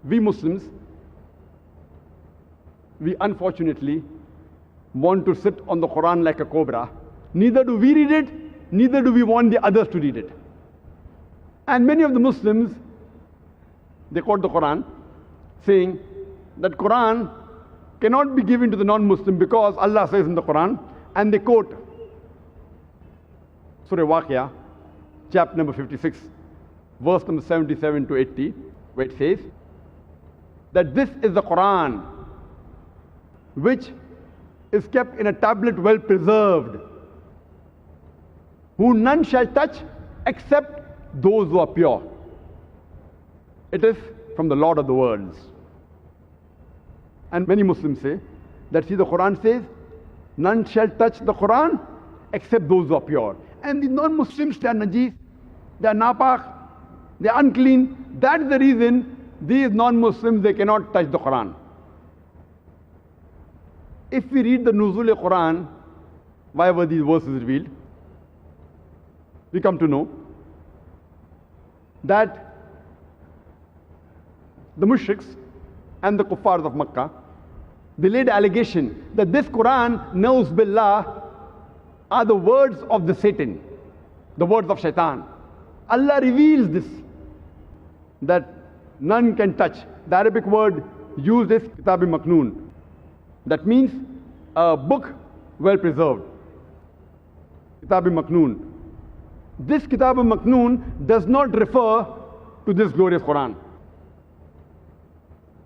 We Muslims, we unfortunately want to sit on the Quran like a cobra. Neither do we read it, neither do we want the others to read it. And many of the Muslims, they quote the Quran, saying that Quran cannot be given to the non-Muslim because Allah says in the Quran, and they quote Surah Waqia, chapter number 56, verse number 77 to 80, where it says that this is the Quran which is kept in a tablet well preserved, who none shall touch except those who are pure. It is from the Lord of the worlds. And many Muslims say that, see, the Quran says, none shall touch the Quran except those who are pure. And the non-Muslims, they are najis, they are napak, they are unclean. That's the reason these non-Muslims, they cannot touch the Quran. If we read the Nuzul Quran, why were these verses revealed? We come to know that the mushriks and the kuffars of Makkah, they laid allegation that this Quran, Nauz Billah, are the words of the Satan, the words of Shaitan. Allah reveals this, that none can touch. The Arabic word used is Kitab-e Maknoon. That means a book well preserved. Kitab-e Maknoon. This Kitab-e Maknoon does not refer to this glorious Quran.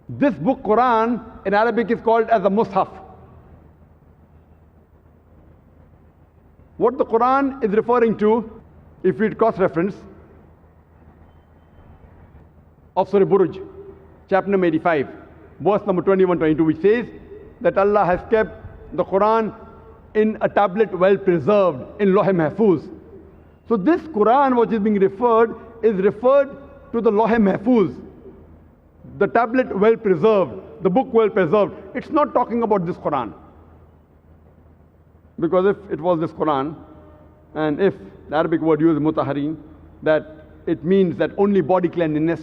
This book Quran in Arabic is called as a Mus'haf. What the Quran is referring to, if we cross-reference of Surah Buruj, chapter number 85, verse number 21-22, which says that Allah has kept the Quran in a tablet well preserved in Lawh-e-Mahfuz. So this Quran which is being referred to the Lawh-e-Mahfuz, the tablet well preserved, the book well preserved. It's not talking about this Quran. Because if it was this Quran, and if the Arabic word used mutaharin, that it means that only body cleanliness,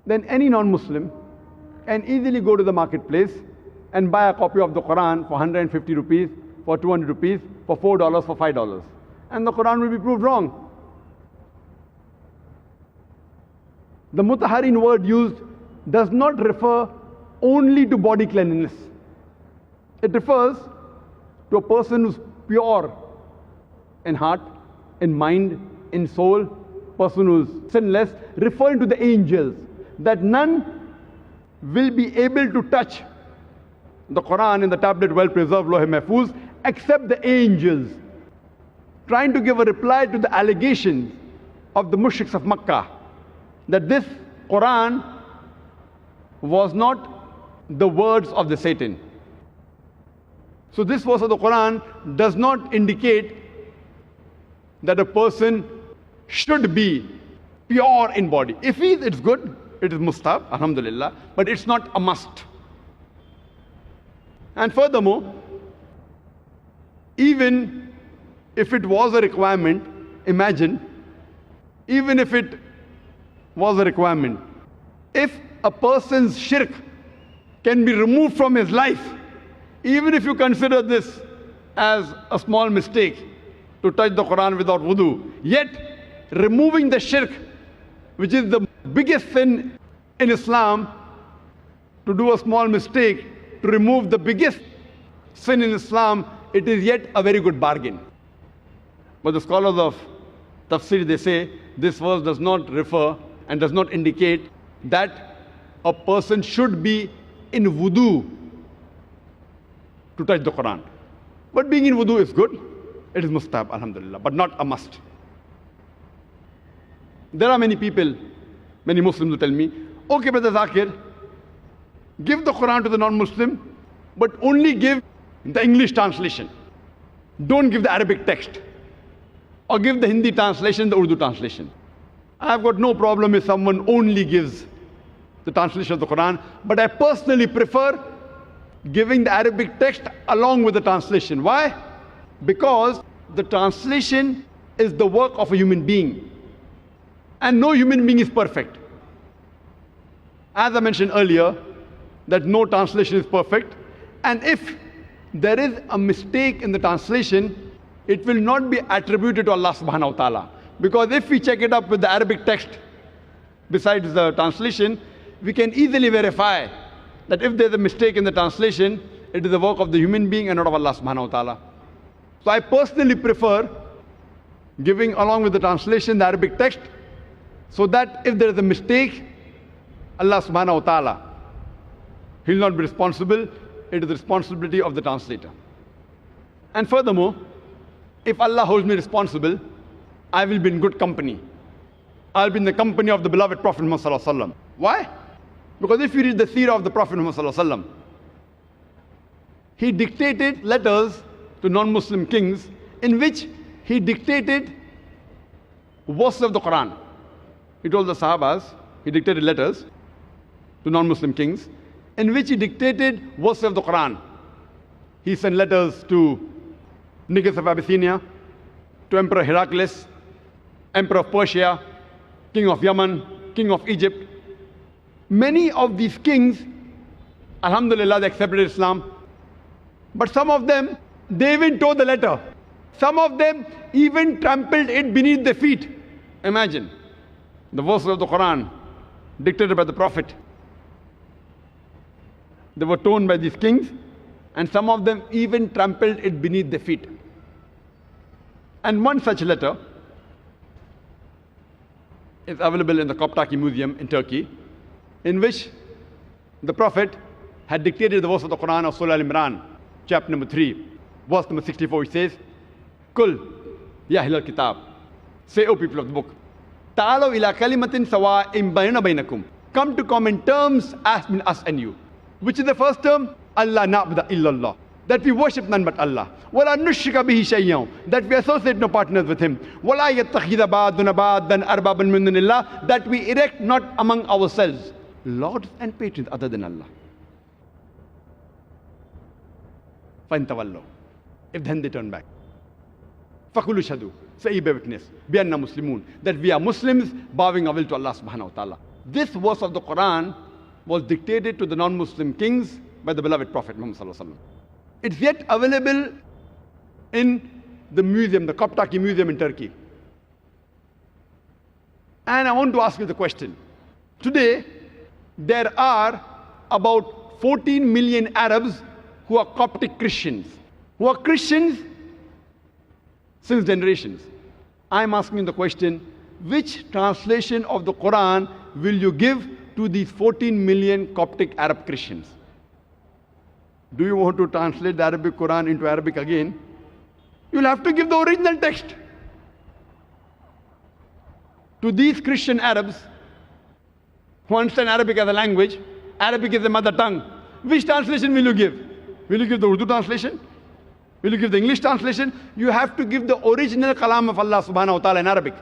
then any non-Muslim can easily go to the marketplace and buy a copy of the Quran for 150 rupees, for 200 rupees, for $4, for $5. And the Quran will be proved wrong. The mutaharin word used does not refer only to body cleanliness. It refers to a person who's pure in heart, in mind, in soul, person who's sinless, referring to the angels, that none will be able to touch the Quran in the tablet well preserved Lawh-e-Mahfuz except the angels, trying to give a reply to the allegations of the mushriks of Makkah that this Quran was not the words of the Satan. So this verse of the Quran does not indicate that a person should be pure in body. If he is, it's good, it is mustahab, alhamdulillah, but it's not a must. And furthermore, even if it was a requirement, imagine, even if it was a requirement, if a person's shirk can be removed from his life, even if you consider this as a small mistake to touch the Quran without wudu, yet removing the shirk, which is the biggest sin in Islam, to do a small mistake, to remove the biggest sin in Islam, it is yet a very good bargain. But the scholars of tafsir, they say this verse does not refer and does not indicate that a person should be in wudu to touch the Quran. But being in wudu is good. It is mustahab, alhamdulillah, but not a must. There are many people, many Muslims who tell me, okay, Brother Zakir, give the Quran to the non-Muslim, but only give the English translation. Don't give the Arabic text. Or give the Hindi translation, the Urdu translation. I've got no problem if someone only gives the translation of the Quran, but I personally prefer giving the Arabic text along with the translation. Why? Because the translation is the work of a human being, and no human being is perfect. As I mentioned earlier, that no translation is perfect. And if there is a mistake in the translation, it will not be attributed to Allah subhanahu wa ta'ala. Because if we check it up with the Arabic text, besides the translation, we can easily verify that if there's a mistake in the translation, it is the work of the human being and not of Allah subhanahu wa ta'ala. So I personally prefer giving along with the translation the Arabic text, so that if there is a mistake, Allah subhanahu wa ta'ala, He will not be responsible. It is the responsibility of the translator. And furthermore, if Allah holds me responsible, I will be in good company. I'll be in the company of the beloved Prophet Muhammad sallallahu alaihi wasallam. Why? Because if you read the seerah of the Prophet Muhammad sallallahu alaihi wasallam, he dictated letters to non-Muslim kings in which he dictated verses of the Quran. He told the Sahabas, he dictated letters to non-Muslim kings in which he dictated verses of the Quran. He sent letters to Negus of Abyssinia, to Emperor Heraclius, Emperor of Persia, King of Yemen, King of Egypt. Many of these kings, alhamdulillah, they accepted Islam. But some of them, they even tore the letter. Some of them even trampled it beneath their feet. Imagine, the verses of the Quran dictated by the Prophet. They were torn by these kings, and some of them even trampled it beneath their feet. And one such letter is available in the Koptaki Museum in Turkey, in which the Prophet had dictated the verse of the Quran of Surah Al-Imran, chapter number 3, verse number 64, which says, Kul, ya ahlal kitab, say, O people of the book, ta'alaw ila kalimatin sawa'in baynana baynakum, come to common terms as between us and you. Which is the first term? Allah na'budu illallah, that we worship none but Allah. وَلَا نُشْرِكَ بِهِ شَيْئًا, that we associate no partners with Him. وَلَا يَتَّخِذَ بَعْضُنَا بَعْضًا أَرْبَابًا مِن دُونِ اللَّهِ, that we erect not among ourselves lords and patrons other than Allah. فَإِن تَوَلَّوْا, if then they turn back. فَقُولُوا اشْهَدُوا, say, bear witness, بِأَنَّا مُسْلِمُونَ, that we are Muslims bowing our will to Allah subhanahu wa ta'ala. This verse of the Quran was dictated to the non-Muslim kings by the beloved Prophet Muhammad sallallahu alaihi wasallam. It's yet available in the museum, the Koptaki Museum in Turkey. And I want to ask you the question. Today, there are about 14 million Arabs who are Coptic Christians, who are Christians since generations. I'm asking the question, which translation of the Quran will you give to these 14 million Coptic Arab Christians? Do you want to translate the Arabic Quran into Arabic again? You'll have to give the original text. To these Christian Arabs who understand Arabic as a language, Arabic is a mother tongue, which translation will you give? Will you give the Urdu translation? Will you give the English translation? You have to give the original kalam of Allah subhanahu wa ta'ala in Arabic.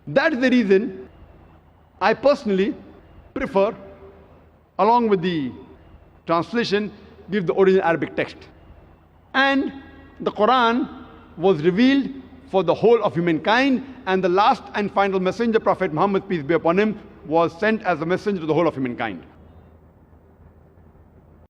That's the reason I personally prefer, along with the translation, give the original Arabic text. And the Quran was revealed for the whole of humankind, and the last and final messenger, Prophet Muhammad, peace be upon him, was sent as a messenger to the whole of humankind.